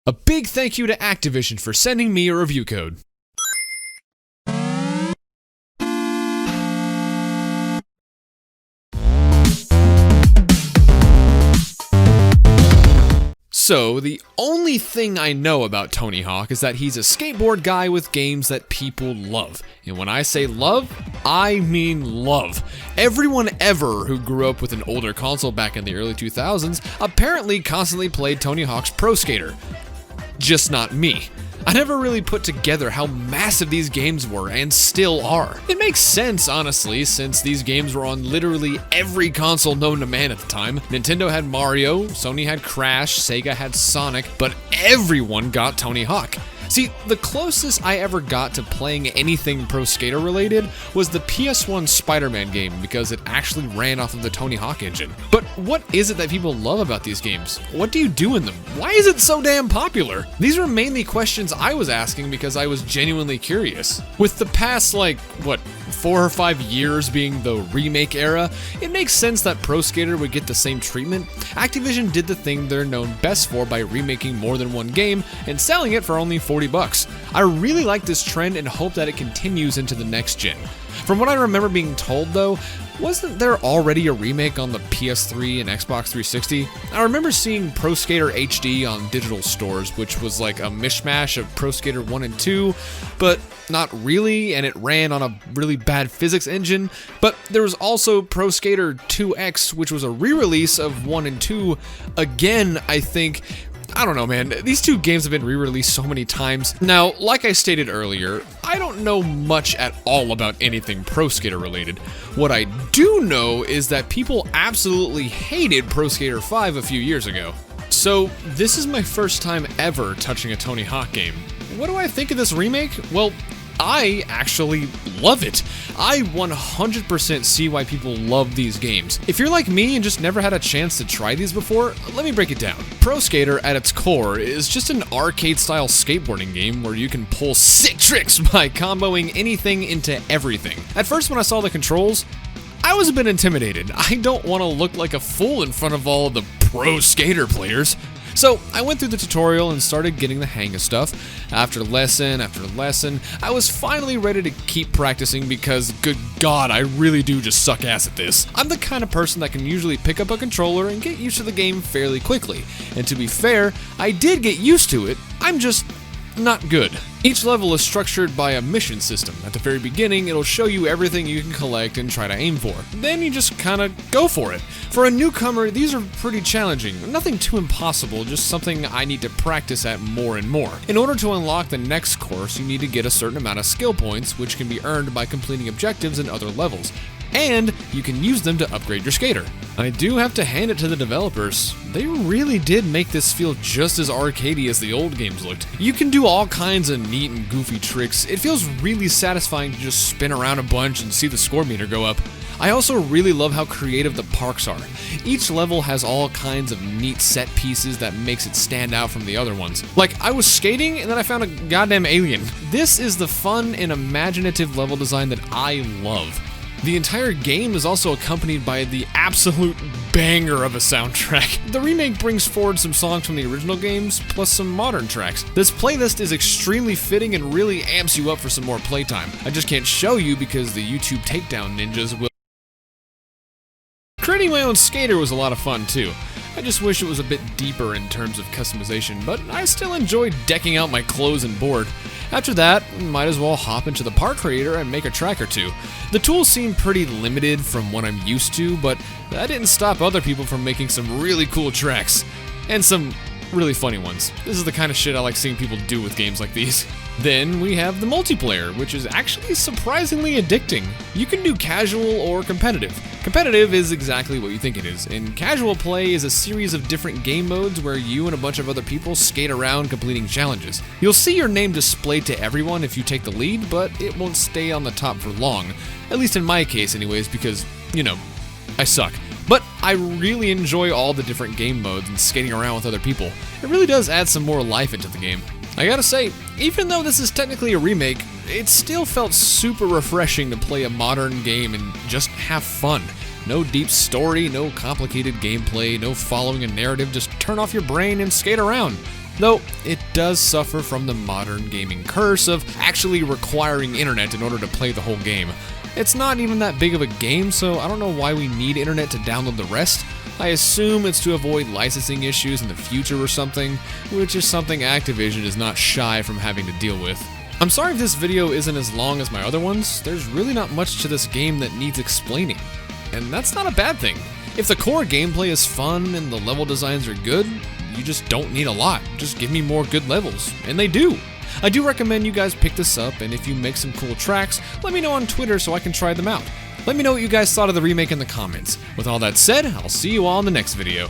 A big thank you to Activision for sending me a review code. So, the only thing I know about Tony Hawk is that he's a skateboard guy with games that people love. And when I say love, I mean love. Everyone ever who grew up with an older console back in the early 2000s apparently constantly played Tony Hawk's Pro Skater. Just not me. I never really put together how massive these games were and still are. It makes sense, honestly, since these games were on literally every console known to man at the time. Nintendo had Mario, Sony had Crash, Sega had Sonic, but everyone got Tony Hawk. See, the closest I ever got to playing anything Pro Skater related was the PS1 Spider-Man game because it actually ran off of the Tony Hawk engine. But what is it that people love about these games? What do you do in them? Why is it so damn popular? These were mainly questions I was asking because I was genuinely curious. With the past, 4 or 5 years being the Remake era, it makes sense that Pro Skater would get the same treatment. Activision did the thing they're known best for by remaking more than one game and selling it for only $40. I really like this trend and hope that it continues into the next gen. From what I remember being told though, wasn't there already a remake on the PS3 and Xbox 360? I remember seeing Pro Skater HD on digital stores, which was like a mishmash of Pro Skater 1 and 2, but not really, and it ran on a really bad physics engine. But there was also Pro Skater 2X, which was a re-release of 1 and 2, again, I think. I don't know, man. These two games have been re-released so many times. Now, like I stated earlier, I don't know much at all about anything Pro Skater related. What I do know is that people absolutely hated Pro Skater 5 a few years ago. So, this is my first time ever touching a Tony Hawk game. What do I think of this remake? Well, I actually love it. I 100% see why people love these games. If you're like me and just never had a chance to try these before, let me break it down. Pro Skater at its core is just an arcade-style skateboarding game where you can pull sick tricks by comboing anything into everything. At first when I saw the controls, I was a bit intimidated. I don't want to look like a fool in front of all of the Pro Skater players. So I went through the tutorial and started getting the hang of stuff. After lesson after lesson, I was finally ready to keep practicing because, good God, I really do just suck ass at this. I'm the kind of person that can usually pick up a controller and get used to the game fairly quickly. And to be fair, I did get used to it, I'm just not good. Each level is structured by a mission system. At the very beginning, it'll show you everything you can collect and try to aim for. Then you just kinda go for it. For a newcomer, these are pretty challenging. Nothing too impossible, just something I need to practice at more and more. In order to unlock the next course, you need to get a certain amount of skill points, which can be earned by completing objectives in other levels. And you can use them to upgrade your skater. I do have to hand it to the developers. They really did make this feel just as arcadey as the old games looked. You can do all kinds of neat and goofy tricks. It feels really satisfying to just spin around a bunch and see the score meter go up. I also really love how creative the parks are. Each level has all kinds of neat set pieces that makes it stand out from the other ones. Like, I was skating and then I found a goddamn alien. This is the fun and imaginative level design that I love. The entire game is also accompanied by the absolute banger of a soundtrack. The remake brings forward some songs from the original games, plus some modern tracks. This playlist is extremely fitting and really amps you up for some more playtime. I just can't show you because the YouTube takedown ninjas will. Creating my own skater was a lot of fun too. I just wish it was a bit deeper in terms of customization, but I still enjoyed decking out my clothes and board. After that, might as well hop into the park creator and make a track or two. The tools seem pretty limited from what I'm used to, but that didn't stop other people from making some really cool tracks. And some really funny ones. This is the kind of shit I like seeing people do with games like these. Then we have the multiplayer, which is actually surprisingly addicting. You can do casual or competitive. Competitive is exactly what you think it is, and casual play is a series of different game modes where you and a bunch of other people skate around completing challenges. You'll see your name displayed to everyone if you take the lead, but it won't stay on the top for long. At least in my case anyways, because, I suck. But I really enjoy all the different game modes and skating around with other people. It really does add some more life into the game. I gotta say, even though this is technically a remake, it still felt super refreshing to play a modern game and just have fun. No deep story, no complicated gameplay, no following a narrative, just turn off your brain and skate around. though it does suffer from the modern gaming curse of actually requiring internet in order to play the whole game. It's not even that big of a game, so I don't know why we need internet to download the rest. I assume it's to avoid licensing issues in the future or something, which is something Activision is not shy from having to deal with. I'm sorry if this video isn't as long as my other ones. There's really not much to this game that needs explaining, and that's not a bad thing. If the core gameplay is fun and the level designs are good, you just don't need a lot. Just give me more good levels, and they do. I do recommend you guys pick this up, and if you make some cool tracks, let me know on Twitter so I can try them out. Let me know what you guys thought of the remake in the comments. With all that said, I'll see you all in the next video.